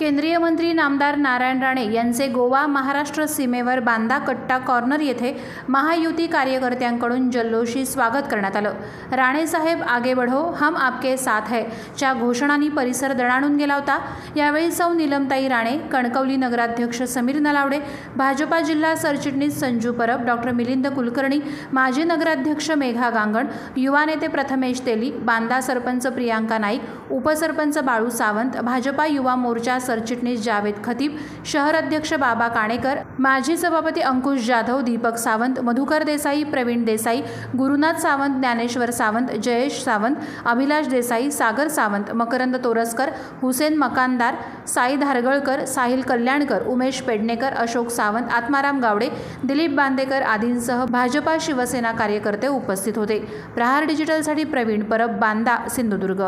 केंद्रीय मंत्री नामदार नारायण राणे यांचे गोवा महाराष्ट्र सीमेवर बांदा कट्टा कॉर्नर येथे महायुती कार्यकर्त्यांकडून जल्लोषी स्वागत करण्यात आलं। राणे साहेब आगे बढ़ो, हम आपके साथ है च्या घोषणांनी परिसर दणाणून गेला होता। यावेळी सौ नीलमताई राणे, कणकवली नगराध्यक्ष समीर नलावडे, भाजपा जिल्हा सरचिटणीस संजू परब, डॉक्टर मिलिंद कुलकर्णी, माजी नगराध्यक्ष मेघा गांगण, युवा नेते प्रथमेश तेली, बांदा सरपंच प्रियांका नाईक, उपसरपंच बाळू सावंत, भाजपा युवा मोर्चा सरचिटणीस जावेद खतीब, शहर अध्यक्ष बाबा काणेकर, माजी सभापती अंकुश जाधव, दीपक सावंत, मधुकर देसाई, प्रवीण देसाई, गुरुनाथ सावंत, ज्ञानेश्वर सावंत, जयेश सावंत, अभिलाष देसाई, सागर सावंत, मकरंद तोरसकर, हुसेन मकानदार, साई धारगळकर, साहिल कल्याणकर, उमेश पेडणेकर, अशोक सावंत, आत्माराम गावडे, दिलीप बांदेकर आदींसह भाजपा शिवसेना कार्यकर्ते उपस्थित होते। प्रहार डिजिटलसाठी प्रवीण परब, बांदा, सिंधुदुर्ग।